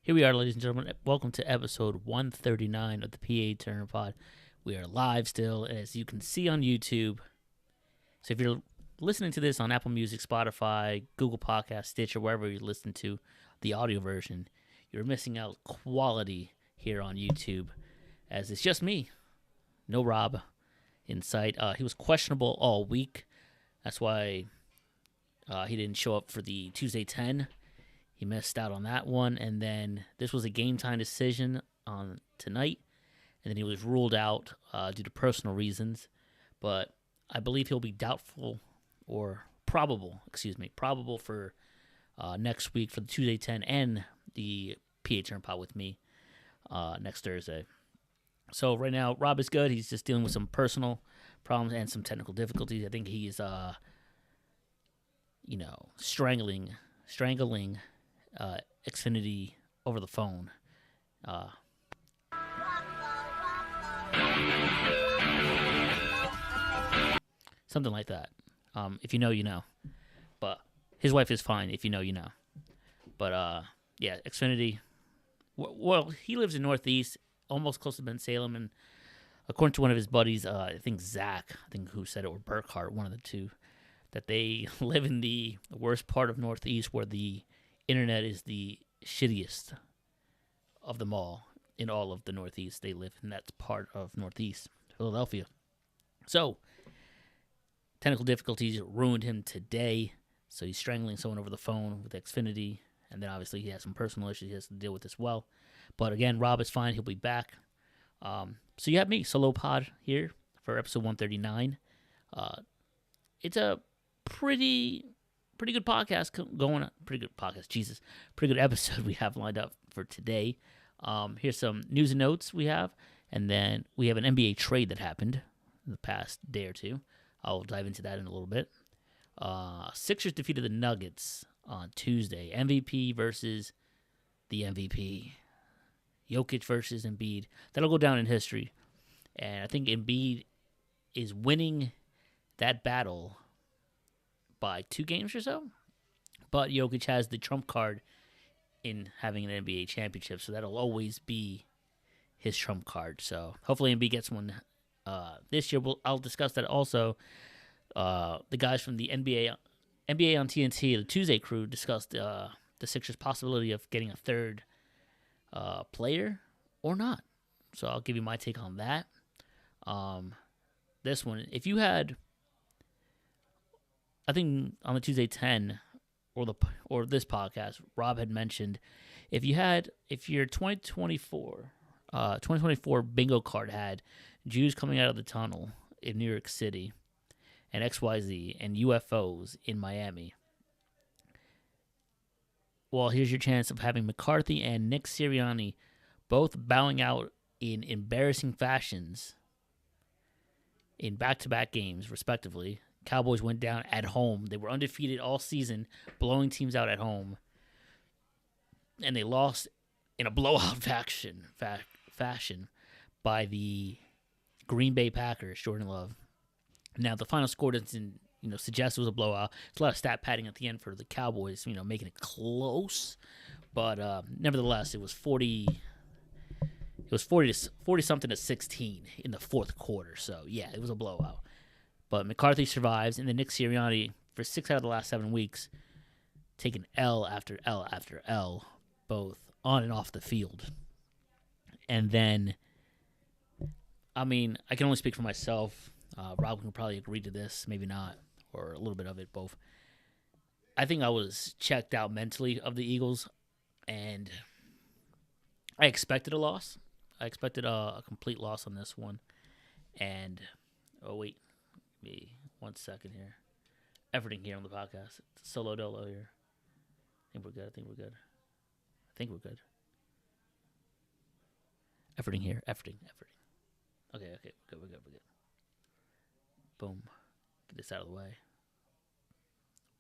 Here we are, ladies and gentlemen. Welcome to episode 139 of the PA Turner Pod. We are live still, as you can see on YouTube. So if you're listening to this on Apple Music, Spotify, Google Podcast, Stitcher, wherever you listen to the audio version, you're missing out quality here on YouTube, as it's just me, no Rob in sight. He was questionable all week. That's why he didn't show up for the Tuesday 10. He missed out on that one, and then this was a game time decision on tonight, and then he was ruled out due to personal reasons. But I believe he'll be probable for next week for the Tuesday 10 and the PA Turn Pod with me next Thursday. So right now, Rob is good. He's just dealing with some personal problems and some technical difficulties. I think he's, strangling Xfinity over the phone. Something like that. If you know, you know. But his wife is fine. If you know, you know. But, yeah, Xfinity. Well, he lives in Northeast, almost close to Ben Salem. And according to one of his buddies, I think Zach, who said it, or Burkhart, one of the two, that they live in the worst part of Northeast where the internet is the shittiest of them all in all of the Northeast. They live in that part of Northeast, Philadelphia. So, technical difficulties ruined him today. So he's strangling someone over the phone with Xfinity. And then obviously he has some personal issues he has to deal with as well. But again, Rob is fine. He'll be back. So you have me, solo pod, here for episode 139. It's a pretty good podcast going on. Pretty good podcast, Jesus. Pretty good episode we have lined up for today. Here's some news and notes we have. And then we have an NBA trade that happened in the past day or two. I'll dive into that in a little bit. Sixers defeated the Nuggets on Tuesday. MVP versus the MVP. Jokic versus Embiid. That'll go down in history. And I think Embiid is winning that battle by 2 games or so. But Jokic has the trump card in having an NBA championship, so that'll always be his trump card. So hopefully Embiid gets one this year. I'll discuss that also. The guys from the NBA on TNT, the Tuesday crew, discussed the Sixers' possibility of getting a third player or not. So I'll give you my take on that. This one, if you had, I think on the Tuesday 10 or this podcast, Rob had mentioned if your 2024 bingo card had Jews coming out of the tunnel in New York City and XYZ and UFOs in Miami, well, here's your chance of having McCarthy and Nick Sirianni both bowing out in embarrassing fashions in back-to-back games, respectively. Cowboys went down at home. They were undefeated all season, blowing teams out at home. And they lost in a blowout fashion by the Green Bay Packers, Jordan Love. Now, the final score doesn't suggest it was a blowout. It's a lot of stat padding at the end for the Cowboys, making it close. But nevertheless, it was 40 something to 16 in the fourth quarter. So, yeah, it was a blowout. But McCarthy survives, and then Nick Sirianni, for 6 out of the last 7 weeks, taking L after L after L, both on and off the field. And then, I can only speak for myself. Rob can probably agree to this, maybe not, or a little bit of it, both. I think I was checked out mentally of the Eagles, and I expected a loss. I expected a complete loss on this one. And, give me 1 second here. Efforting here on the podcast. It's solo dolo here. I think we're good. Efforting here. Efforting. Okay, we're good. Boom. Get this out of the way.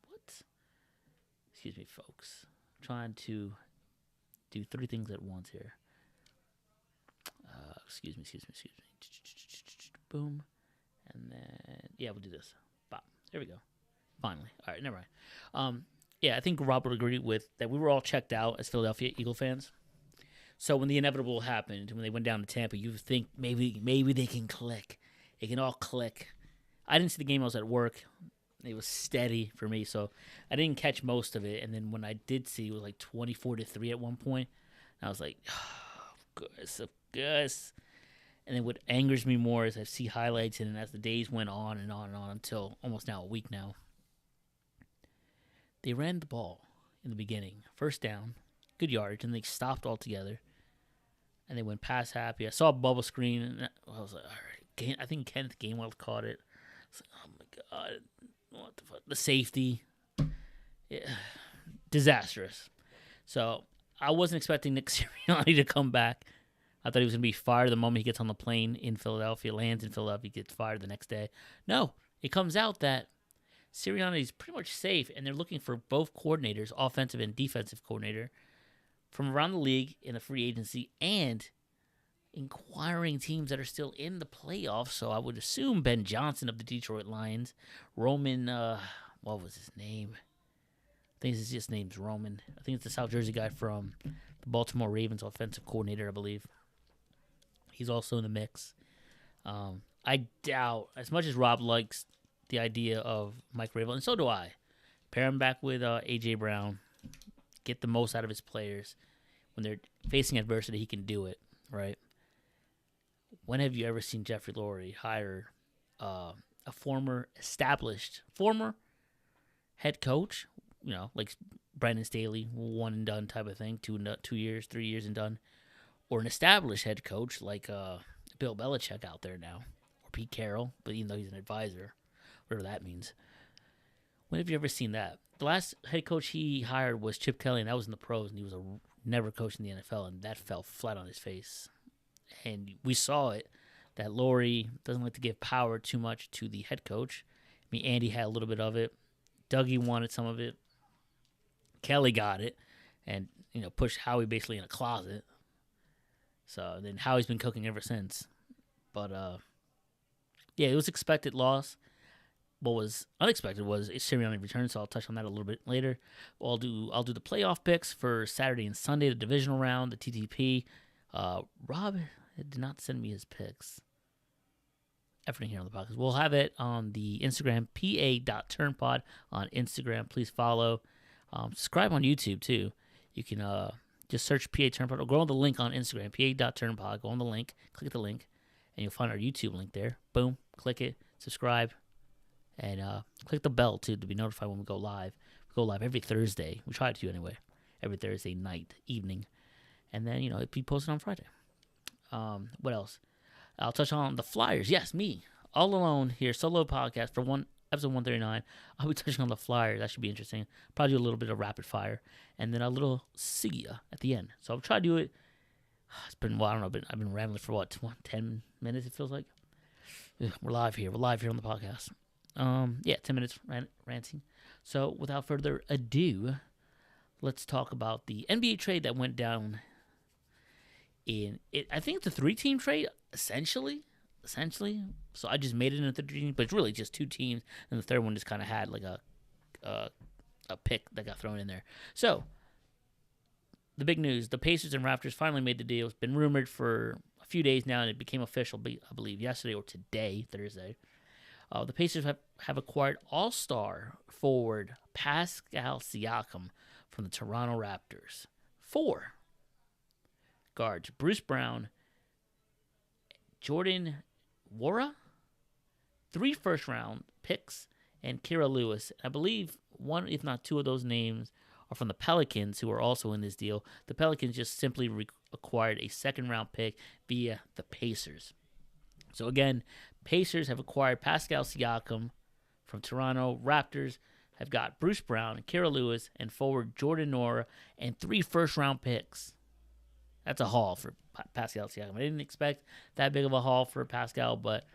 What? Excuse me, folks. I'm trying to do 3 things at once here. Excuse me. Boom. And then, yeah, we'll do this. Bop. There we go. Finally. All right, never mind. Yeah, I think Rob would agree with that we were all checked out as Philadelphia Eagle fans. So when the inevitable happened, when they went down to Tampa, you think maybe they can click. It can all click. I didn't see the game. I was at work. It was steady for me, so I didn't catch most of it. And then when I did see, it was like 24-3 at one point. And I was like, of course. And then what angers me more is I see highlights, and as the days went on and on and on until almost now a week now, they ran the ball in the beginning. First down, good yardage, and they stopped altogether. And they went pass happy. I saw a bubble screen, and I was like, all right. I think Kenneth Gainwell caught it. I was like, oh my God. What the fuck? The safety. Yeah. Disastrous. So I wasn't expecting Nick Sirianni to come back. I thought he was going to be fired the moment he gets on the plane in Philadelphia, lands in Philadelphia, gets fired the next day. No, it comes out that Sirianni is pretty much safe, and they're looking for both coordinators, offensive and defensive coordinator, from around the league in the free agency and inquiring teams that are still in the playoffs. So I would assume Ben Johnson of the Detroit Lions, Roman, what was his name? I think his just name's Roman. I think it's the South Jersey guy from the Baltimore Ravens, offensive coordinator, I believe. He's also in the mix. I doubt, as much as Rob likes the idea of Mike Vrabel, and so do I, pair him back with A.J. Brown, get the most out of his players. When they're facing adversity, he can do it, right? When have you ever seen Jeffrey Lurie hire a former head coach, like Brandon Staley, one and done type of thing, 2 years, 3 years and done, or an established head coach like Bill Belichick out there now, or Pete Carroll, but even though he's an advisor, whatever that means. When have you ever seen that? The last head coach he hired was Chip Kelly, and that was in the pros, and he was never coached in the NFL, and that fell flat on his face. And we saw it, that Lurie doesn't like to give power too much to the head coach. I mean, Andy had a little bit of it. Dougie wanted some of it. Kelly got it and, pushed Howie basically in a closet. So then Howie's been cooking ever since. But, yeah, it was expected loss. What was unexpected was Sirianni return, so I'll touch on that a little bit later. I'll do the playoff picks for Saturday and Sunday, the divisional round, the TTP. Rob did not send me his picks. Everything here on the podcast. We'll have it on the Instagram, pa.turnpod on Instagram. Please follow. Subscribe on YouTube, too. You can just search PA Turnpod or go on the link on Instagram, pa.turnpod. Go on the link, click the link, and you'll find our YouTube link there. Boom, click it, subscribe, and click the bell, too, to be notified when we go live. We go live every Thursday. We try to, anyway. Every Thursday night, evening. And then, it'll be posted on Friday. What else? I'll touch on the Flyers. Yes, me. All alone here, solo podcast for episode 139. I'll be touching on the Flyers. That should be interesting. Probably do a little bit of rapid fire. And then a little see ya at the end. So I'll try to do it. It's been, I don't know, I've been rambling for 10 minutes, it feels like. We're live here. We're live here on the podcast. 10 minutes ranting. So without further ado, let's talk about the NBA trade that went down I think it's a 3-team trade, essentially. So I just made it into 3 teams, but it's really just 2 teams, and the third one just kind of had like a pick that got thrown in there. So the big news: the Pacers and Raptors finally made the deal. It's been rumored for a few days now, and it became official, I believe, yesterday or today, Thursday. The Pacers have acquired all-star forward Pascal Siakam from the Toronto Raptors. 4 guards: Bruce Brown, Jordan Nwora, 3 first-round picks, and Kira Lewis. I believe 1, if not 2 of those names are from the Pelicans, who are also in this deal. The Pelicans just simply acquired a second-round pick via the Pacers. So again, Pacers have acquired Pascal Siakam from Toronto. Raptors have got Bruce Brown, Kira Lewis, and forward Jordan Nwora, and 3 first-round picks. That's a haul for Pascal Siakam. I didn't expect that big of a haul for Pascal, but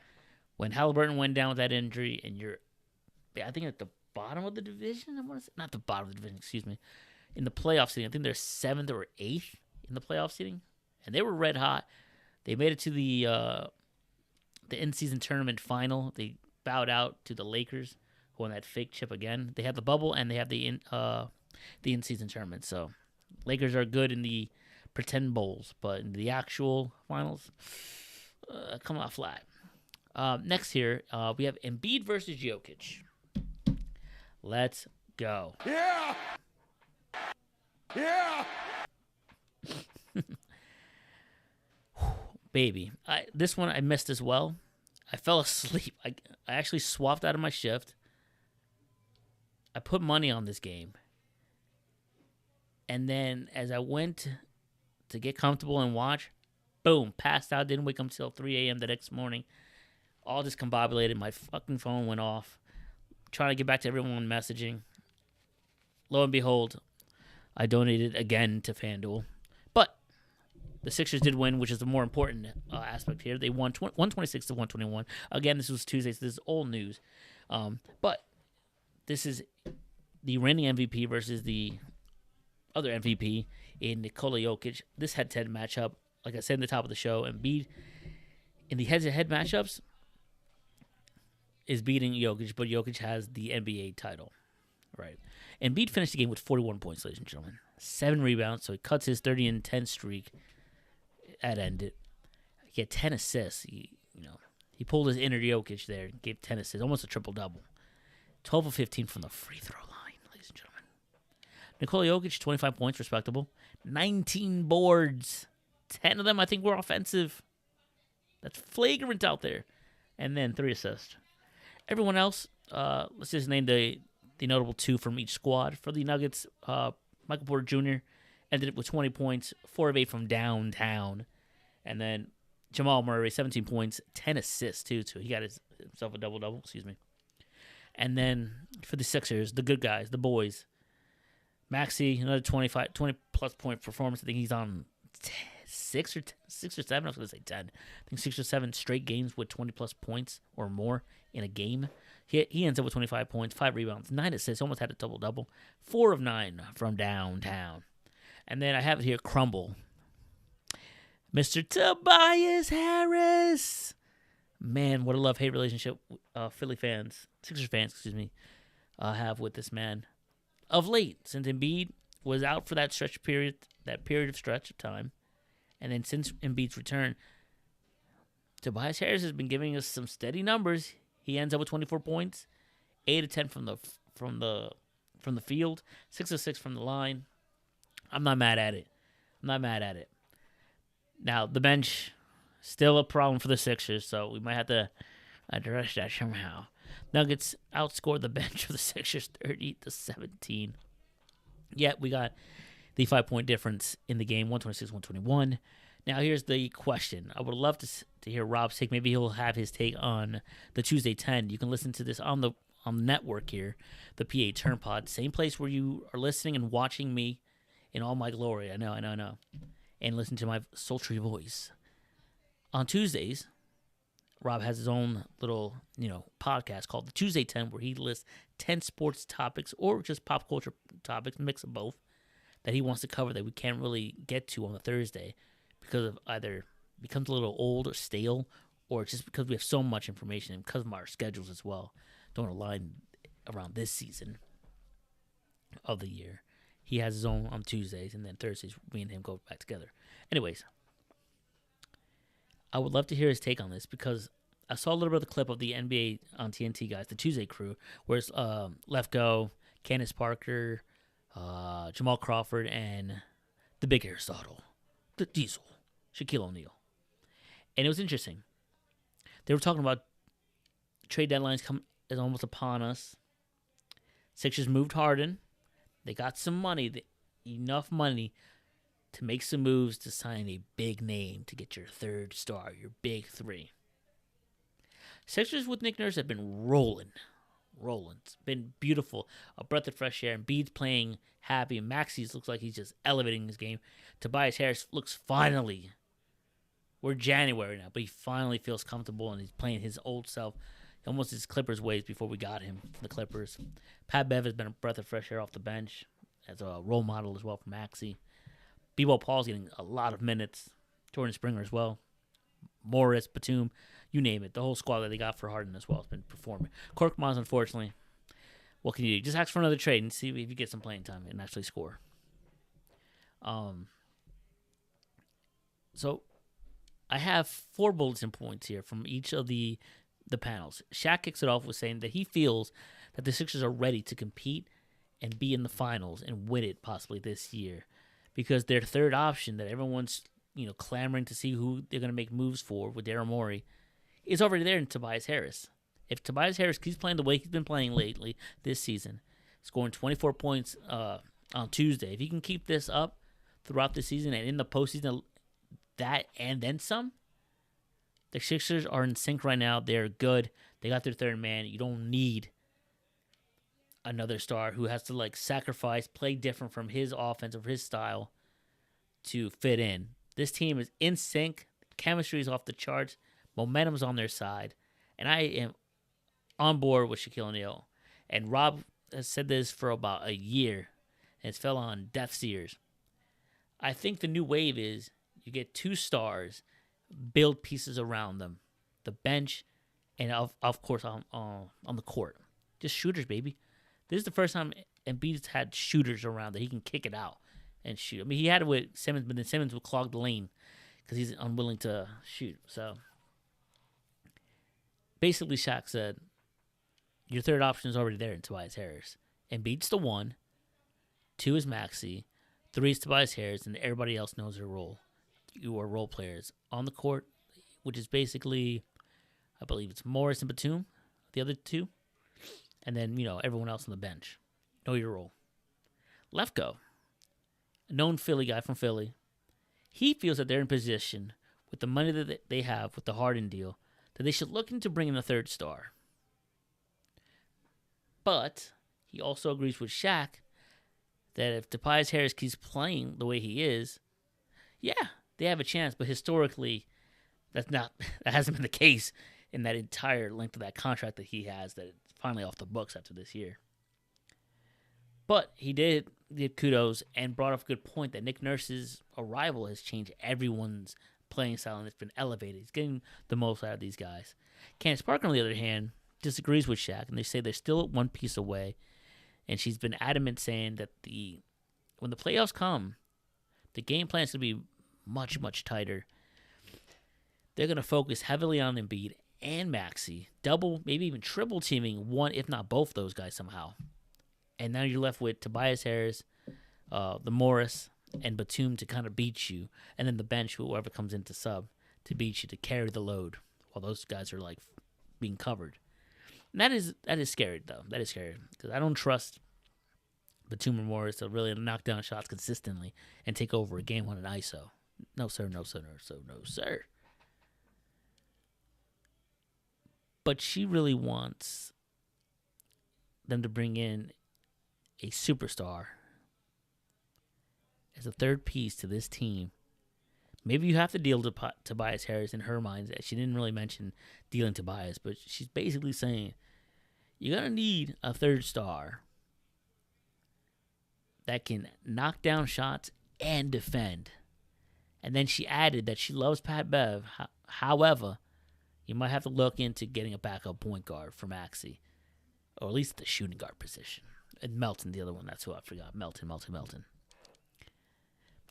when Halliburton went down with that injury, and I think at the bottom of the division, not the bottom of the division, excuse me, in the playoff seeding, I think they're 7th or 8th in the playoff seeding, and they were red hot. They made it to the in-season tournament final. They bowed out to the Lakers, who won that fake chip again. They have the bubble, and they have the in-season tournament. So Lakers are good in the pretend bowls, but in the actual finals, come out flat. Next here, we have Embiid versus Jokic. Let's go. Yeah! Yeah! Baby, this one I missed as well. I fell asleep. I actually swapped out of my shift. I put money on this game. And then as I went to get comfortable and watch, boom, passed out, didn't wake up until 3 a.m. the next morning. All discombobulated. My fucking phone went off. Trying to get back to everyone messaging. Lo and behold, I donated again to FanDuel. But the Sixers did win, which is the more important aspect here. They won 126 to 121. Again, this was Tuesday, so this is old news. But this is the reigning MVP versus the other MVP in Nikola Jokic. This head-to-head matchup, like I said in the top of the show, Embiid in the head-to-head matchups is beating Jokic, but Jokic has the NBA title. Right. Embiid finished the game with 41 points, ladies and gentlemen. 7 rebounds, so he cuts his 30-10 streak at end. He had 10 assists. He pulled his inner Jokic there and gave 10 assists, almost a triple-double. 12 of 15 from the free throw line, ladies and gentlemen. Nikola Jokic, 25 points, respectable. 19 boards. 10 of them, I think, were offensive. That's flagrant out there. And then 3 assists. Everyone else, let's just name the notable 2 from each squad. For the Nuggets, Michael Porter Jr. ended up with 20 points, 4 of 8 from downtown. And then Jamal Murray, 17 points, 10 assists, too. So he got himself a double-double, And then for the Sixers, the good guys, the boys, Maxey, another 20-plus point performance. I think he's on 6 or 7. I was going to say 10. I think 6 or 7 straight games with 20-plus points or more in a game. He ends up with 25 points, 5 rebounds, 9 assists, almost had a double-double, 4 of 9 from downtown. And then I have it here, Crumble. Mr. Tobias Harris. Man, what a love-hate relationship Sixers fans, have with this man. Of late, since Embiid was out for that period of time, and then since Embiid's return, Tobias Harris has been giving us some steady numbers. He ends up with 24 points, 8 of 10 from the field, 6 of 6 from the line. I'm not mad at it. Now, the bench, still a problem for the Sixers, so we might have to address that somehow. Nuggets outscored the bench of the Sixers 30-17. Yet we got the 5-point difference in the game, 126-121. Now, here's the question. I would love to hear Rob's take. Maybe he'll have his take on the Tuesday 10. You can listen to this on the network here, the PA Turn Pod. Same place where you are listening and watching me in all my glory. I know. And listen to my sultry voice. On Tuesdays, Rob has his own little, podcast called the Tuesday 10, where he lists 10 sports topics or just pop culture topics, mix of both, that he wants to cover that we can't really get to on a Thursday because of either becomes a little old or stale, or just because we have so much information and because of our schedules as well don't align around this season of the year. He has his own on Tuesdays, and then Thursdays, me and him go back together. Anyways, I would love to hear his take on this because I saw a little bit of the clip of the NBA on TNT guys, the Tuesday crew, where it's Lefko, Candace Parker, Jamal Crawford, and the big Aristotle, the Diesel, Shaquille O'Neal. And it was interesting. They were talking about trade deadlines is almost upon us. Sixers moved Harden. They got some money, enough money to make some moves to sign a big name to get your third star, your big 3. Sixers with Nick Nurse have been rolling. It's been beautiful. A breath of fresh air. Embiid's playing happy. Maxey's looks like he's just elevating his game. Tobias Harris looks finally. We're January now, but he finally feels comfortable and he's playing his old self. Almost his Clippers ways before we got him from the Clippers. Pat Bev has been a breath of fresh air off the bench as a role model as well for Maxey. B-Ball Paul's getting a lot of minutes. Jordan Springer as well. Morris, Batum, you name it. The whole squad that they got for Harden as well has been performing. Korkmaz, unfortunately, what can you do? Just ask for another trade and see if you get some playing time and actually score. So I have 4 bulletin points here from each of the panels. Shaq kicks it off with saying that he feels that the Sixers are ready to compete and be in the finals and win it possibly this year, because their third option that everyone's clamoring to see who they're going to make moves for with Daryl Morey is already there in Tobias Harris. If Tobias Harris keeps playing the way he's been playing lately this season, scoring 24 points on Tuesday, if he can keep this up throughout the season and in the postseason, that and then some, the Sixers are in sync right now. They're good. They got their third man. You don't need another star who has to sacrifice, play different from his offense or his style to fit in. This team is in sync. Chemistry is off the charts. Momentum's on their side. And I am on board with Shaquille O'Neal. And Rob has said this for about a year, and it's fell on deaf's ears. I think the new wave is you get 2 stars, build pieces around them, the bench, and of course on the court. Just shooters, baby. This is the first time Embiid's had shooters around that he can kick it out and shoot. I mean, he had it with Simmons, but then Simmons would clog the lane because he's unwilling to shoot. So basically, Shaq said, your third option is already there in Tobias Harris. Embiid's the 1, 2 is Maxey, 3 is Tobias Harris, and everybody else knows their role. You are role players on the court, which is basically, I believe it's Morris and Batum, the other 2. And then, everyone else on the bench. Know your role. Lefko, a known Philly guy from Philly, he feels that they're in position with the money that they have with the Harden deal that they should look into bringing a third star. But he also agrees with Shaq that if Tobias Harris keeps playing the way he is, yeah, they have a chance. But historically, that hasn't been the case in that entire length of that contract that he has, that it's finally off the books after this year. But he did give kudos and brought up a good point that Nick Nurse's arrival has changed everyone's playing style, and it's been elevated. He's getting the most out of these guys. Candace Parker, on the other hand, disagrees with Shaq, and they say they're still one piece away. And she's been adamant saying that when the playoffs come, the game plan is going to be much, much tighter. They're going to focus heavily on Embiid and Maxey, double, maybe even triple teaming one, if not both those guys somehow. And now you're left with Tobias Harris, the Morris, and Batum to kind of beat you, and then the bench, whoever comes in to sub, to beat you, to carry the load while those guys are being covered. And that is scary, though. That is scary because I don't trust Batum or Morris to really knock down shots consistently and take over a game on an ISO. No, sir, no, sir, no, sir. But she really wants them to bring in a superstar as a third piece to this team. Maybe you have to deal to Tobias Harris in her mind. She didn't really mention dealing Tobias, but she's basically saying you're going to need a third star that can knock down shots and defend. And then she added that she loves Pat Bev. However, you might have to look into getting a backup point guard for Maxey, or at least the shooting guard position. And Melton, the other one, that's who I forgot. Melton.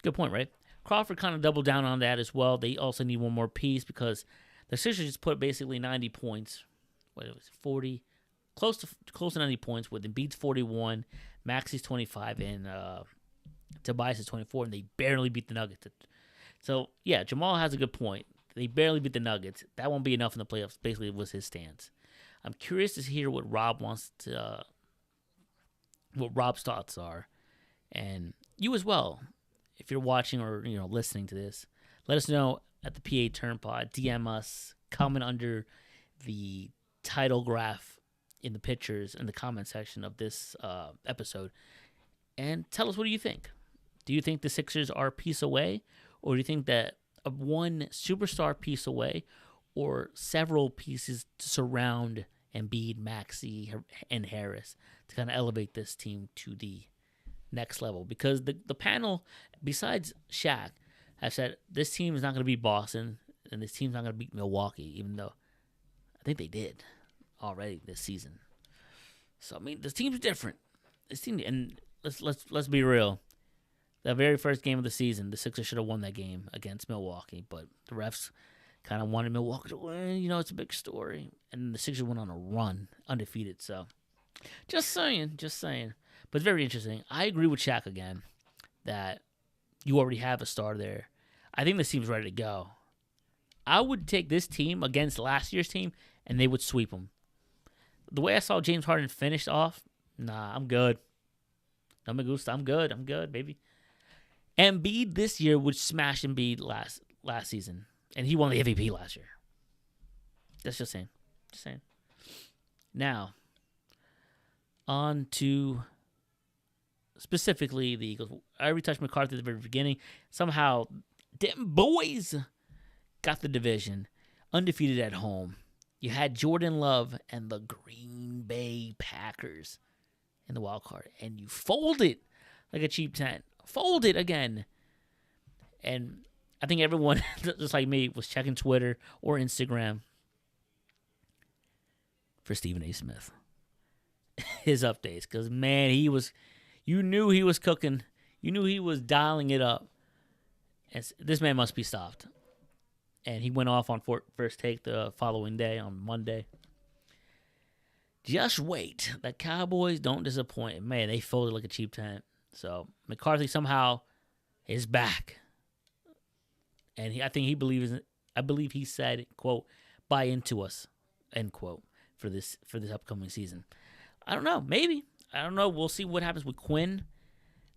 Good point, right? Crawford kind of doubled down on that as well. They also need one more piece because the Sixers just put basically 90 points. What it was, 40, close to 90 points with Embiid's 41, Maxey's 25, and Tobias is 24, and they barely beat the Nuggets. So yeah, Jamal has a good point. They barely beat the Nuggets. That won't be enough in the playoffs. Basically, was his stance. I'm curious to hear what Rob wants to, what Rob's thoughts are, and you as well. If you're watching or listening to this, let us know at the PA Turn Pod. DM us, comment under the title graph in the pictures in the comment section of this episode, and tell us, what do you think? Do you think the Sixers are a piece away, or do you think that one superstar piece away, or several pieces to surround Embiid, Maxey, and Harris to kind of elevate this team to the next level? Because the panel, besides Shaq, have said this team is not going to beat Boston and this team's not going to beat Milwaukee, even though I think they did already this season. So I mean, this team's different. This team, and let's be real. The very first game of the season, the Sixers should have won that game against Milwaukee, but the refs kind of wanted Milwaukee to win. It's a big story. And the Sixers went on a run, undefeated. So, just saying. But it's very interesting. I agree with Shaq again that you already have a star there. I think this team's ready to go. I would take this team against last year's team, and they would sweep them. The way I saw James Harden finish off, nah, I'm good. No me gusta. I'm good, baby. Embiid this year would smash Embiid last season, and he won the MVP last year. That's just saying. Now, on to specifically the Eagles. I already touched McCarthy at the very beginning. Somehow, them boys got the division, undefeated at home. You had Jordan Love and the Green Bay Packers in the wild card, and you folded like a cheap tent. Folded again. And I think everyone, just like me, was checking Twitter or Instagram for Stephen A. Smith. His updates. Because, man, you knew he was cooking. You knew he was dialing it up. And this man must be stopped. And he went off on First Take the following day, on Monday. Just wait. The Cowboys don't disappoint. Man, they folded like a cheap tent. So McCarthy somehow is back. And I believe he said, quote, buy into us, end quote, for this upcoming season. I don't know. Maybe. I don't know. We'll see what happens with Quinn,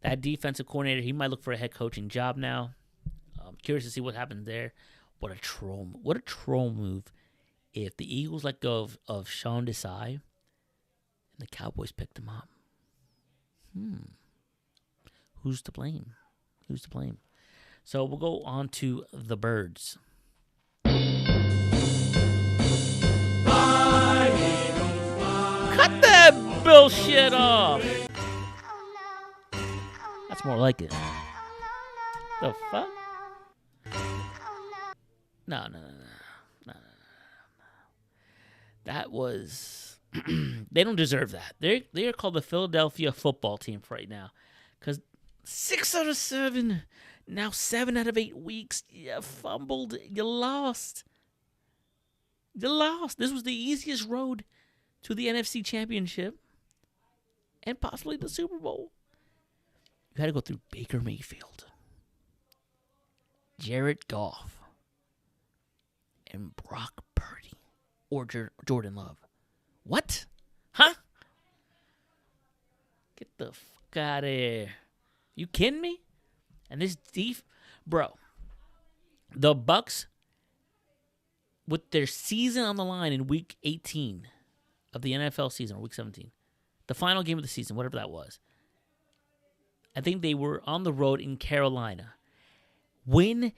that defensive coordinator. He might look for a head coaching job now. I'm curious to see what happens there. What a troll move if the Eagles let go of Sean Desai and the Cowboys picked him up. Who's to blame? So we'll go on to the Birds. Cut that bullshit off. That's more like it. The fuck? No. That was... they don't deserve that. They are called the Philadelphia football team for right now. Because 6 out of 7, now 7 out of 8 weeks, you fumbled, you lost. This was the easiest road to the NFC Championship and possibly the Super Bowl. You had to go through Baker Mayfield, Jared Goff, and Brock Purdy or Jordan Love. What? Huh? Get the fuck out of here. You kidding me? And this bro, the Bucks, with their season on the line in week 18 of the NFL season, or week 17, the final game of the season, whatever that was, I think they were on the road in Carolina. Win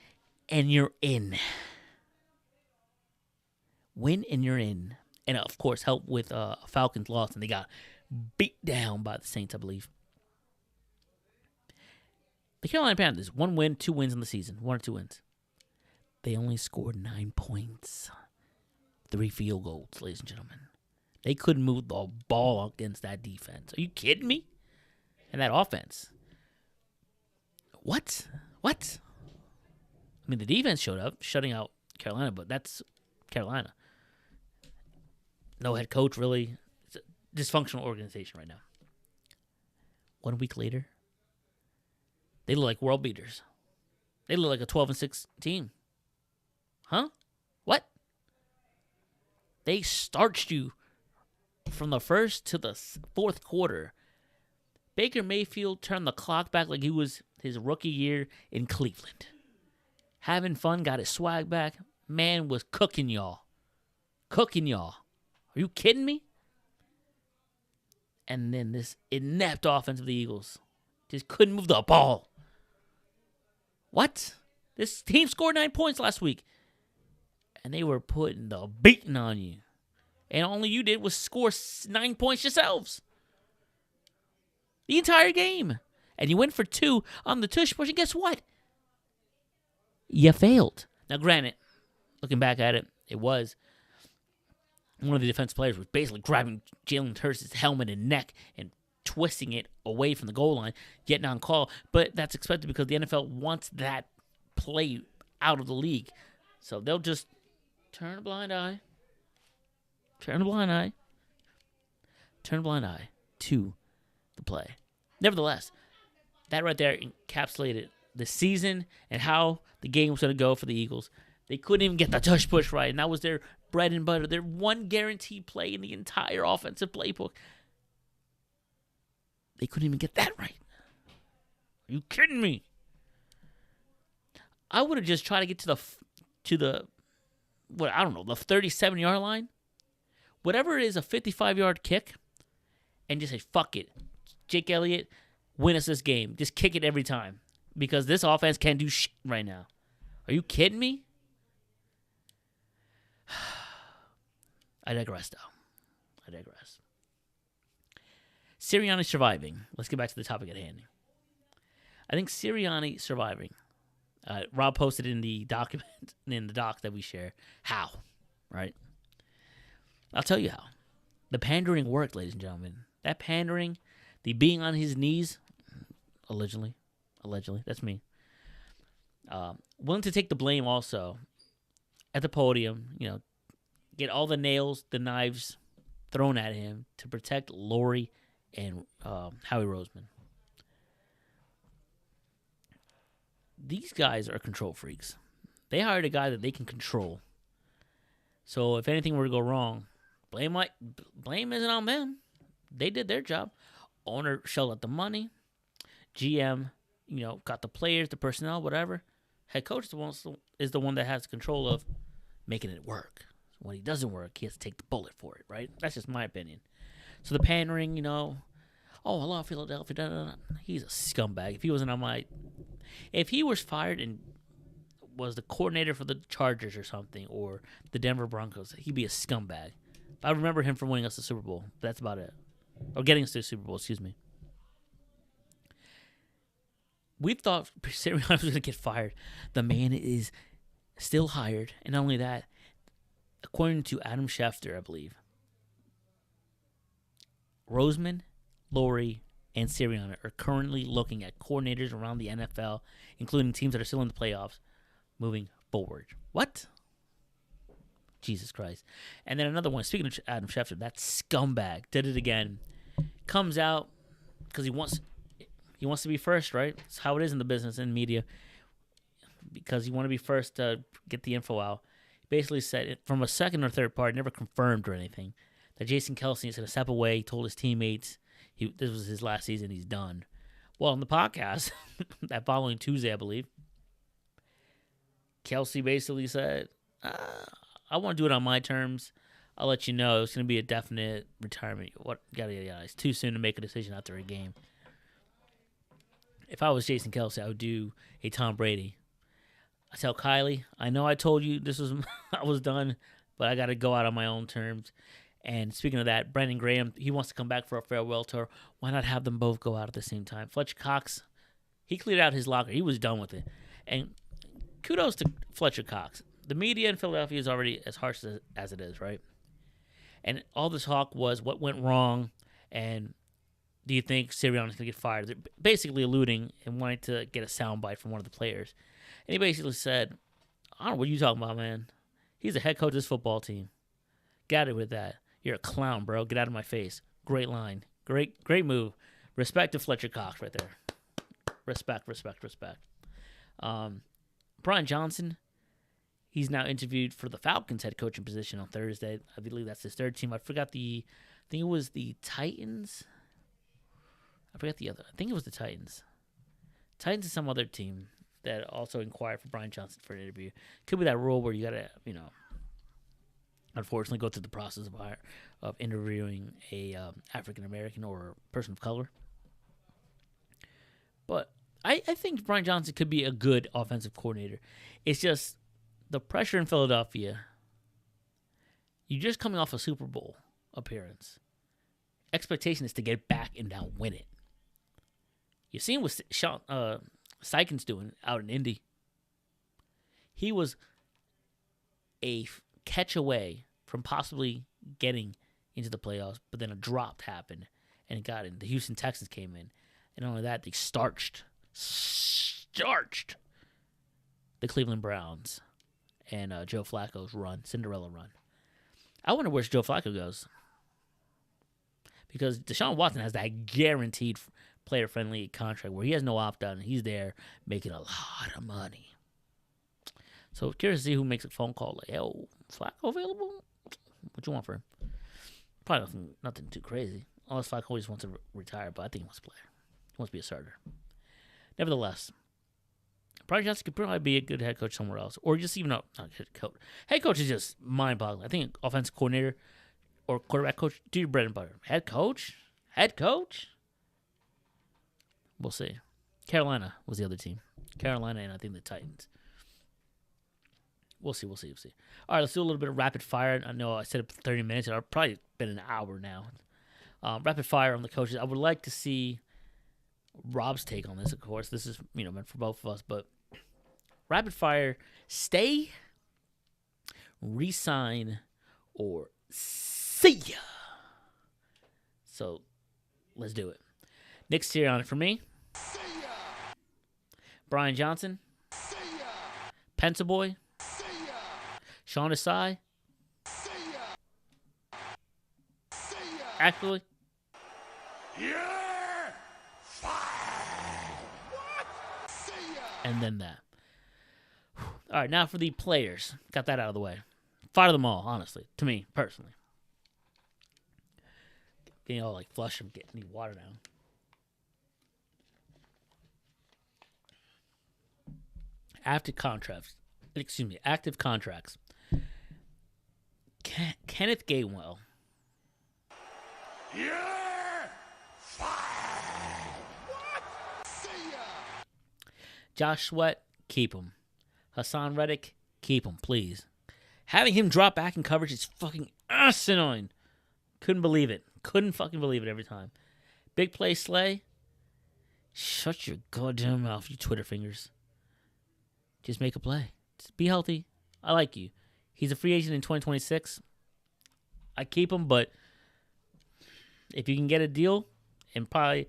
and you're in. Win and you're in. And, of course, help with Falcons loss, and they got beat down by the Saints, I believe. The Carolina Panthers, 1 win, 2 wins in the season. 1 or 2 wins. They only scored 9 points. 3 field goals, ladies and gentlemen. They couldn't move the ball against that defense. Are you kidding me? And that offense. What? I mean, the defense showed up, shutting out Carolina, but that's Carolina. No head coach, really. It's a dysfunctional organization right now. 1 week later, they look like world beaters. They look like a 12-6 team. Huh? What? They starched you from the first to the fourth quarter. Baker Mayfield turned the clock back like he was his rookie year in Cleveland. Having fun, got his swag back. Man was cooking y'all. Are you kidding me? And then this inept offense of the Eagles just couldn't move the ball. What? This team scored 9 points last week. And they were putting the beating on you. And all you did was score 9 points yourselves. The entire game. And you went for 2 on the tush push. And guess what? You failed. Now, granted, looking back at it, it was one of the defense players was basically grabbing Jalen Hurts' helmet and neck and twisting it away from the goal line, getting on call. But that's expected because the NFL wants that play out of the league. So they'll just turn a blind eye. Turn a blind eye to the play. Nevertheless, that right there encapsulated the season and how the game was going to go for the Eagles. They couldn't even get the tush push right, and that was their bread and butter, their one guaranteed play in the entire offensive playbook. They couldn't even get that right. Are you kidding me? I would have just tried to get to the the 37-yard line. Whatever it is, a 55-yard kick, and just say, fuck it. Jake Elliott, win us this game. Just kick it every time. Because this offense can't do shit right now. Are you kidding me? I digress, though. Sirianni surviving. Let's get back to the topic at hand. I think Sirianni surviving. Rob posted in the doc that we share. How? Right? I'll tell you how. The pandering worked, ladies and gentlemen. That pandering, the being on his knees, allegedly, that's me. Willing to take the blame also at the podium, get all the nails, the knives thrown at him to protect Lori and Howie Roseman. These guys are control freaks. They hired a guy that they can control. So if anything were to go wrong, blame isn't on them. They did their job. Owner shelled out the money. GM, got the players, the personnel, whatever. Head coach is the one that has control of making it work. When he doesn't work, he has to take the bullet for it, right? That's just my opinion. So the pandering, hello, Philadelphia, he's a scumbag. If he was fired and was the coordinator for the Chargers or something, or the Denver Broncos, he'd be a scumbag. I remember him from winning us the Super Bowl. That's about it. Or getting us to the Super Bowl, excuse me. We thought Sirianni was going to get fired. The man is still hired. And not only that, according to Adam Schefter, I believe, Roseman, Lori, and Sirianni are currently looking at coordinators around the NFL, including teams that are still in the playoffs, moving forward. What? Jesus Christ. And then another one, speaking of Adam Schefter, that scumbag did it again. Comes out because he wants to be first, right? It's how it is in the business and media. Because you want to be first to get the info out. He basically said it from a second or third party, never confirmed or anything, that Jason Kelce is going to step away. He told his teammates this was his last season. He's done. Well, on the podcast, that following Tuesday, I believe, Kelce basically said, I want to do it on my terms. I'll let you know. It's going to be a definite retirement. Yada. It's too soon to make a decision after a game. If I was Jason Kelce, I would do a Tom Brady. I tell Kylie, I know I told you I was done, but I got to go out on my own terms. And speaking of that, Brandon Graham, he wants to come back for a farewell tour. Why not have them both go out at the same time? Fletcher Cox, he cleared out his locker. He was done with it. And kudos to Fletcher Cox. The media in Philadelphia is already as harsh as it is, right? And all this talk was what went wrong, and do you think Sirianni's going to get fired? They're basically alluding and wanting to get a soundbite from one of the players. And he basically said, I don't know what you talking about, man. He's the head coach of this football team. Got it with that. You're a clown, bro. Get out of my face. Great line. Great move. Respect to Fletcher Cox right there. Respect. Brian Johnson, he's now interviewed for the Falcons head coaching position on Thursday. I believe that's his third team. I think it was the Titans. I forgot the other. I think it was the Titans. Titans is some other team that also inquired for Brian Johnson for an interview. Could be that rule where you got to, unfortunately go through the process of interviewing a African-American or person of color. But I think Brian Johnson could be a good offensive coordinator. It's just the pressure in Philadelphia. You're just coming off a Super Bowl appearance. Expectation is to get back and now win it. You've seen what Seikens doing out in Indy. He was a catch away from possibly getting into the playoffs, but then a drop happened, and it got in. The Houston Texans came in. And not only that, they starched the Cleveland Browns and Joe Flacco's Cinderella run. I wonder where Joe Flacco goes. Because Deshaun Watson has that guaranteed player-friendly contract where he has no opt-out and he's there making a lot of money. So curious to see who makes a phone call like, yo, Flacco available? What you want for him? Probably nothing too crazy. Unless Flacco always wants to retire, but I think he wants to play. He wants to be a starter. Nevertheless, Brian Johnson could probably be a good head coach somewhere else. Or just even not head coach. Head coach is just mind-boggling. I think offensive coordinator or quarterback coach, do your bread and butter. Head coach? Head coach? We'll see. Carolina was the other team. Carolina and I think the Titans. We'll see. All right, let's do a little bit of rapid fire. I know I said it for 30 minutes. It's probably been an hour now. Rapid fire on the coaches. I would like to see Rob's take on this, of course. This is, meant for both of us. But rapid fire, stay, resign, or see ya. So, let's do it. Nick Sirianni for me. See ya. Brian Johnson. See ya. Pensa Boy. See ya. Sean Desai. See ya. See ya. Actually. You're fired. What? See ya. And then that. All right, now for the players. Got that out of the way. Fire them all, honestly. To me, personally. Getting all flush and need water down. Active contracts. Kenneth Gainwell. You're fired. What? See ya. Josh Sweat, keep him. Hassan Reddick, keep him, please. Having him drop back in coverage is fucking asinine. Couldn't believe it. Couldn't fucking believe it every time. Big play Slay. Shut your goddamn mouth, you Twitter fingers. Just make a play. Just be healthy. I like you. He's a free agent in 2026. I keep him, but if you can get a deal and probably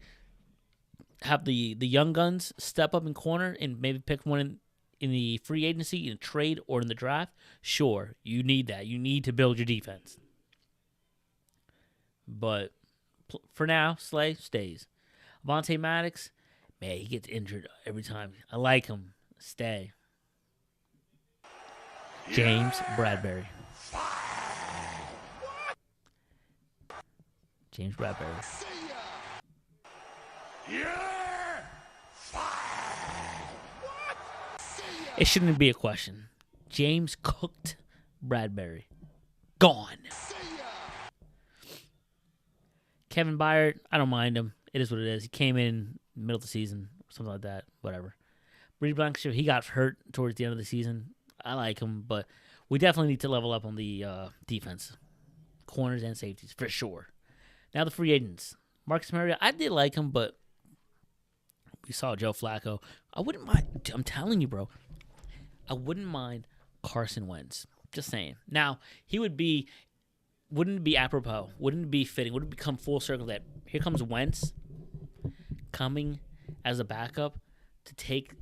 have the young guns step up in corner and maybe pick one in the free agency, in a trade, or in the draft, sure, you need that. You need to build your defense. But for now, Slay stays. Avonte Maddox, man, he gets injured every time. I like him. Stay. James Bradbury. James Bradbury. It shouldn't be a question. James cooked Bradbury. Gone. Kevin Byard, I don't mind him. It is what it is. He came in middle of the season, something like that. Whatever. Brady Blankenship, he got hurt towards the end of the season. I like him, but we definitely need to level up on the defense. Corners and safeties, for sure. Now the free agents. Marcus Mariota, I did like him, but we saw Joe Flacco. I wouldn't mind. I'm telling you, bro. I wouldn't mind Carson Wentz. Just saying. Now, wouldn't it be apropos? Wouldn't it be fitting? Wouldn't it become full circle that here comes Wentz coming as a backup to take,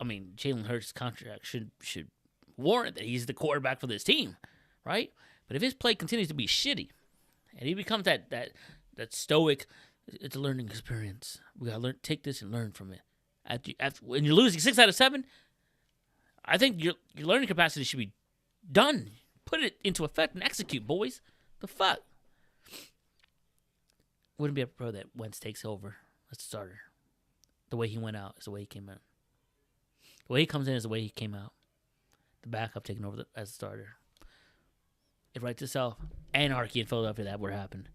Jalen Hurts' contract should warrant that he's the quarterback for this team, right? But if his play continues to be shitty and he becomes that stoic, it's a learning experience. We got to take this and learn from it. After when you're losing 6 out of 7, I think your learning capacity should be done. Put it into effect and execute, boys. The fuck? Wouldn't be a pro that Wentz takes over as a starter. The way he went out is the way he came out. The way he comes in is the way he came out. The backup taking over as a starter. It writes itself. Anarchy in Philadelphia, that would happen.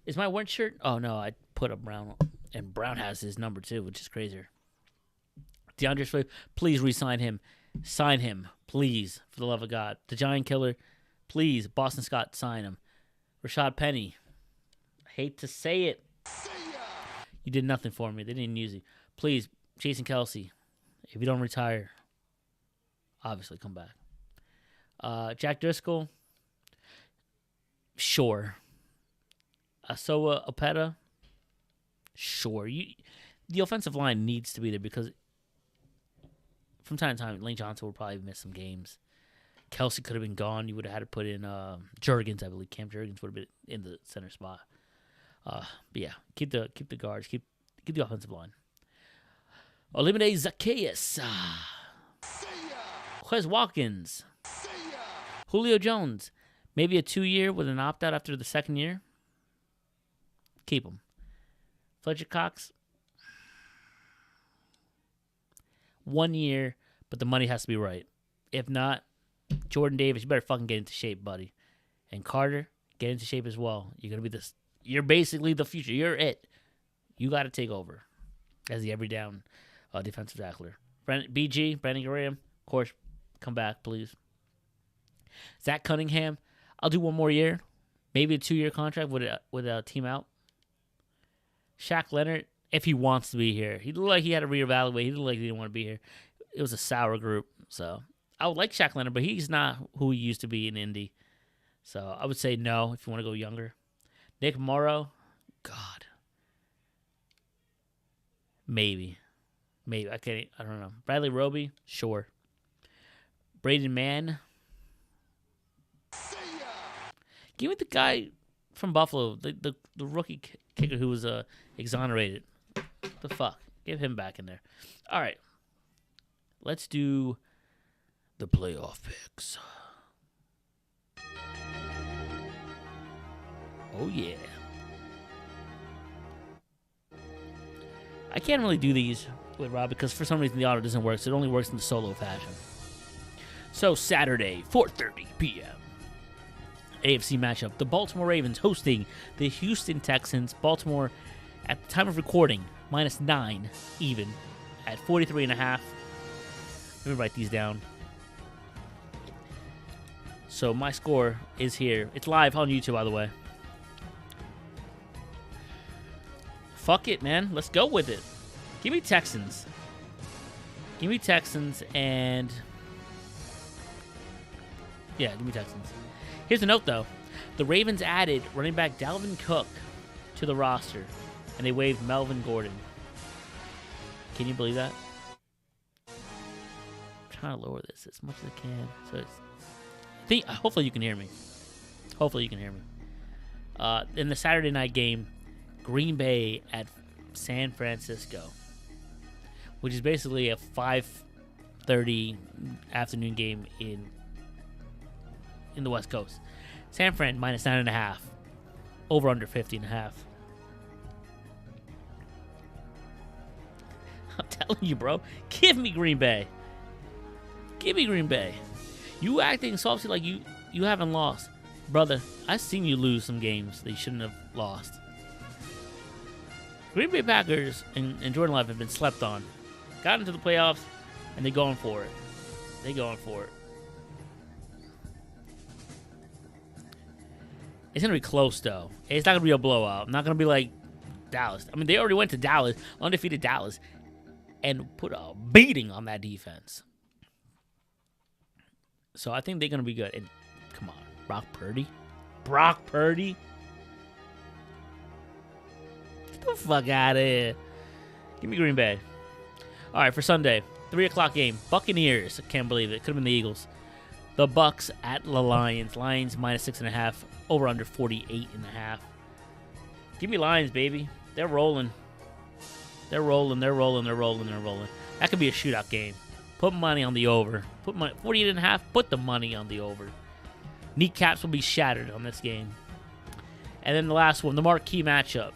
Is my Wentz shirt? Oh, no, I put up Brown. And Brown has his number, too, which is crazier. DeAndre Swift, please re-sign him. Sign him, please, for the love of God. The Giant Killer, please, Boston Scott, sign him. Rashad Penny, I hate to say it. You did nothing for me. They didn't use you. Please, Jason Kelsey, if you don't retire, obviously come back. Jack Driscoll, sure. Asoa Opeta, Sure, the offensive line needs to be there because from time to time, Lane Johnson will probably miss some games. Kelsey could have been gone. You would have had to put in Jurgens, I believe. Cam Jurgens would have been in the center spot. But yeah, keep the guards, keep the offensive line. Eliminate Zacchaeus. Quez Watkins. Julio Jones. Maybe a 2-year with an opt-out after the second year. Keep him. Fletcher Cox. 1 year, but the money has to be right. If not, Jordan Davis, you better fucking get into shape, buddy. And Carter, get into shape as well. You're gonna be this. You're basically the future. You're it. You got to take over as the every down defensive tackler. BG, Brandon Graham, of course, come back, please. Zach Cunningham, I'll do 1 more year, maybe a 2-year contract with a team out. Shaq Leonard, if he wants to be here, he looked like he had to reevaluate. He looked like he didn't want to be here. It was a sour group, so I would like Shaq Leonard, but he's not who he used to be in Indy. So I would say no if you want to go younger. Nick Morrow, God, maybe. I don't know. Bradley Roby, sure. Braden Mann. Give me the guy from Buffalo, the rookie kicker who was exonerated. The fuck? Give him back in there. All right. Let's do the playoff picks. Oh, yeah. I can't really do these with Rob because for some reason the auto doesn't work, so it only works in the solo fashion. So, Saturday, 4:30 p.m. AFC matchup. The Baltimore Ravens hosting the Houston Texans. Baltimore, at the time of recording, -9 even at 43.5. Let me write these down. So my score is here. It's live on YouTube, by the way. Fuck it, man. Let's go with it. Give me Texans. Give me Texans and... Yeah, give me Texans. Here's a note, though. The Ravens added running back Dalvin Cook to the roster, and they waived Melvin Gordon. Can you believe that? I'm trying to lower this as much as I can. So it's... hopefully you can hear me. In the Saturday night game, Green Bay at San Francisco, which is basically a 5:30 afternoon game in the West Coast. San Fran -9.5. Over under 50.5. I'm telling you, bro. Give me Green Bay. You acting softly like you haven't lost. Brother, I've seen you lose some games that you shouldn't have lost. Green Bay Packers and Jordan Love have been slept on. Got into the playoffs, and they're going for it. It's going to be close, though. It's not going to be a blowout. Not going to be like Dallas. I mean, they already went to Dallas, undefeated Dallas, and put a beating on that defense. So I think they're going to be good. And come on, Brock Purdy? Get the fuck out of here. Give me Green Bay. All right, for Sunday, 3 o'clock game. Buccaneers. I can't believe it. Could have been the Eagles. The Bucks at the Lions. Lions -6.5. Over under 48.5. Give me Lions, baby. They're rolling. That could be a shootout game. Put money on the over. 48.5. Put the money on the over. Kneecaps will be shattered on this game. And then the last one, the marquee matchup.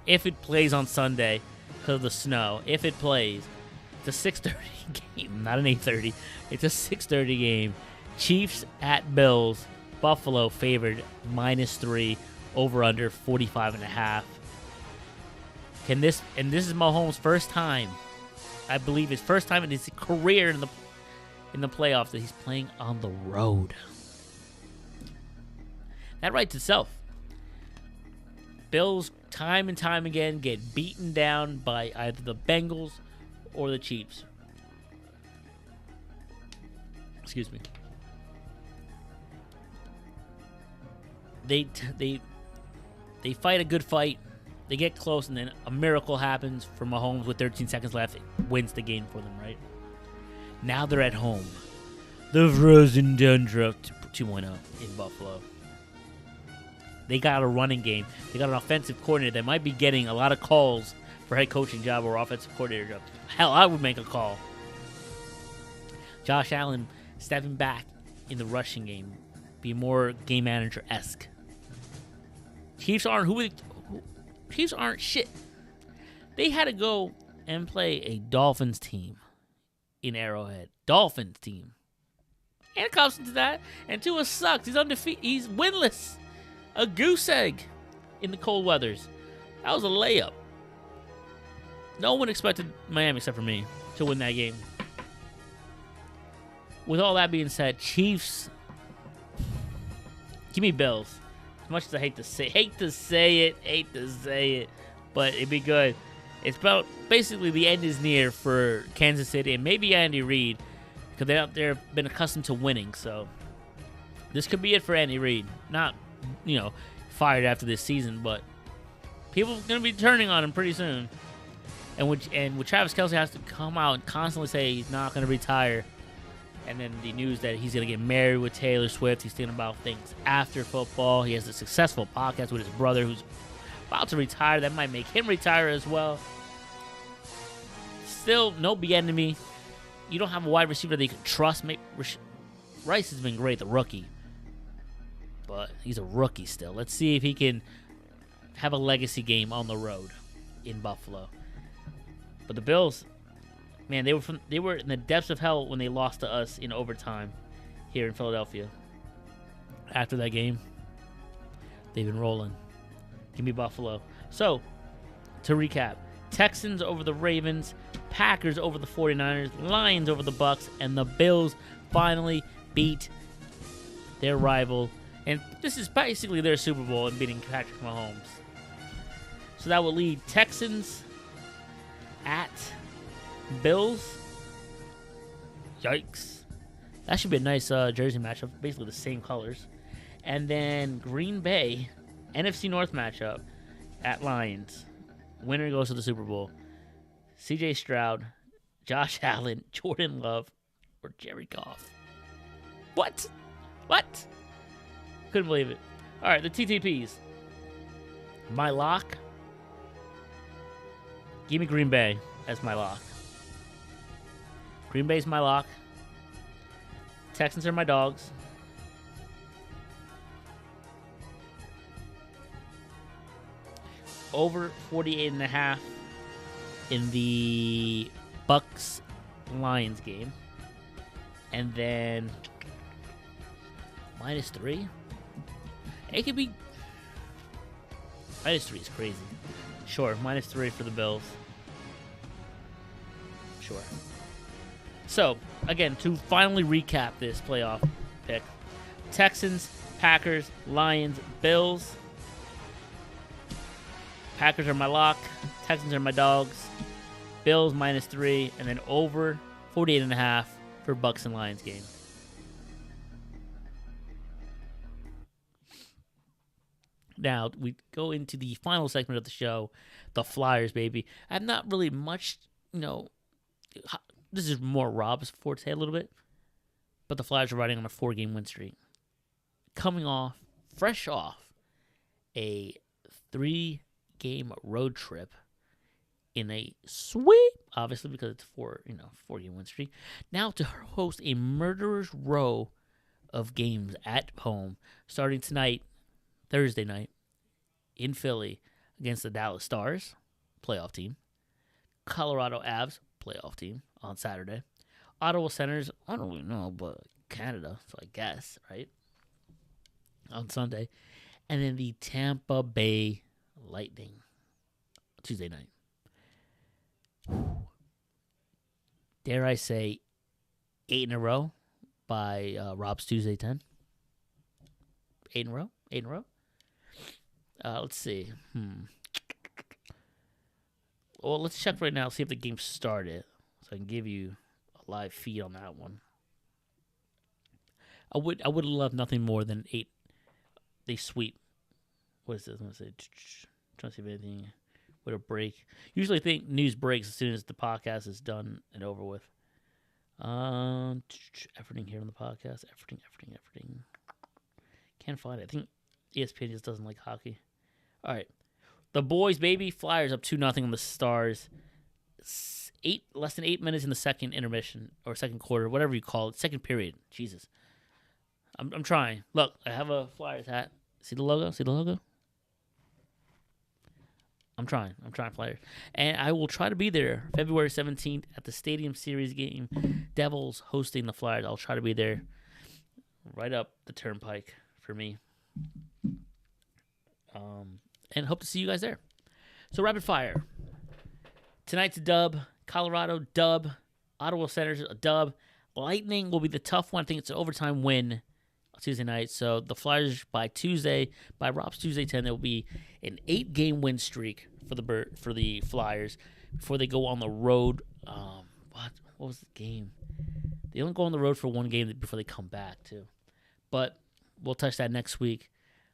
If it plays on Sunday because of the snow, if it plays, it's a 6:30 game, not an 8:30. It's a 6:30 game. Chiefs at Bills. Buffalo favored -3. Over under 45.5. And this is Mahomes' first time. I believe his first time in his career in the playoffs that he's playing on the road. That writes itself. Bills, time and time again, get beaten down by either the Bengals or the Chiefs. Excuse me. They fight a good fight. They get close, and then a miracle happens for Mahomes with 13 seconds left. It wins the game for them, right? Now they're at home. The Frozen Tundra 2.0 in Buffalo. They got a running game. They got an offensive coordinator that might be getting a lot of calls for head coaching job or offensive coordinator job. Hell, I would make a call. Josh Allen stepping back in the rushing game. Be more game manager-esque. Chiefs aren't shit. They had to go and play a Dolphins team in Arrowhead. Dolphins team. And it comes into that. And Tua sucks. He's undefeated. He's winless. A goose egg in the cold weathers. That was a layup. No one expected Miami, except for me, to win that game. With all that being said, Chiefs, give me Bills. As much as I hate to say it, but it'd be good. It's about basically the end is near for Kansas City and maybe Andy Reid, because they've been accustomed to winning. So this could be it for Andy Reid. Not, fired after this season, but people are going to be turning on him pretty soon. And with Travis Kelce has to come out and constantly say he's not going to retire. And then the news that he's going to get married with Taylor Swift. He's thinking about things after football. He has a successful podcast with his brother who's about to retire. That might make him retire as well. Still, no Bieniemy. You don't have a wide receiver that you can trust. Rice has been great, the rookie. But he's a rookie still. Let's see if he can have a legacy game on the road in Buffalo. But the Bills, man, they were in the depths of hell when they lost to us in overtime here in Philadelphia. After that game, they've been rolling. Give me Buffalo. So, to recap, Texans over the Ravens, Packers over the 49ers, Lions over the Bucks, and the Bills finally beat their rival. And this is basically their Super Bowl in beating Patrick Mahomes. So that will lead Texans at Bills. Yikes. That should be a nice jersey matchup. Basically the same colors. And then Green Bay, NFC North matchup at Lions. Winner goes to the Super Bowl. CJ Stroud, Josh Allen, Jordan Love, or Jerry Goff. What? Couldn't believe it. All right, the TTPs. My lock. Give me Green Bay as my lock. Green Bay's my lock. Texans are my dogs. Over 48.5 in the Bucks-Lions game. And then -3. It could be... -3 is crazy. Sure, -3 for the Bills. Sure. So, again, to finally recap this playoff pick. Texans, Packers, Lions, Bills. Packers are my lock. Texans are my dogs. Bills -3. And then over 48.5 for Bucks and Lions game. Now, we go into the final segment of the show, the Flyers, baby. I have not really much, this is more Rob's forte a little bit, but the Flyers are riding on a 4-game win streak. Fresh off a 3-game road trip in a sweep, obviously because it's 4-game win streak. Now to host a murderer's row of games at home, starting tonight, Thursday night, in Philly against the Dallas Stars, playoff team. Colorado Avs, playoff team, on Saturday. Ottawa Senators, I don't really know, but Canada, so I guess, right? On Sunday. And then the Tampa Bay Lightning, Tuesday night. Dare I say 8 in a row by Rob's Tuesday 10? 8 in a row? 8 in a row? Let's see. Well, let's check right now, see if the game started, so I can give you a live feed on that one. I would love nothing more than 8. They sweep. What is this? I'm gonna say. Trying to see if anything. with a break. Usually, I think news breaks as soon as the podcast is done and over with. Everything here on the podcast. Everything. Can't find it. I think ESPN just doesn't like hockey. All right. The boys, baby. Flyers up 2-0 on the Stars. Less than 8 minutes in the second intermission or second quarter, whatever you call it. Second period. Jesus. I'm trying. Look, I have a Flyers hat. See the logo? I'm trying, Flyers. And I will try to be there February 17th at the Stadium Series game. Devils hosting the Flyers. I'll try to be there right up the turnpike for me. And hope to see you guys there. So, rapid fire. Tonight's a dub. Colorado, dub. Ottawa Senators, a dub. Lightning will be the tough one. I think it's an overtime win Tuesday night. So the Flyers by Rob's Tuesday 10, there will be an 8-game win streak for the Flyers before they go on the road. What was the game? They only go on the road for one game before they come back too. But we'll touch that next week.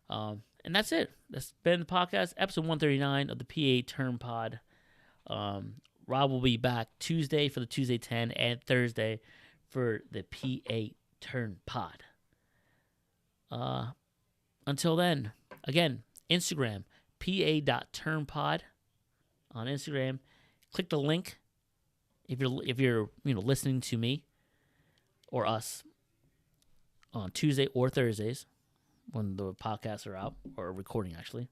And that's it. That's been the podcast, episode 139 of the PA Turn Pod. Rob will be back Tuesday for the Tuesday 10 and Thursday for the PA Turn Pod. Until then, again, Instagram, pa.turnpod on Instagram. Click the link if you're listening to me or us on Tuesday or Thursdays when the podcasts are out, or recording actually.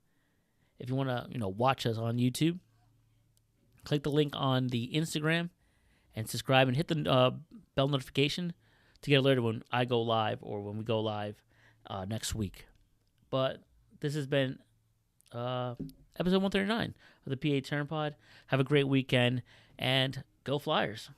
If you want to watch us on YouTube, click the link on the Instagram and subscribe and hit the bell notification to get alerted when I go live or when we go live next week. But this has been episode 139 of the PA Turn Pod. Have a great weekend and go Flyers.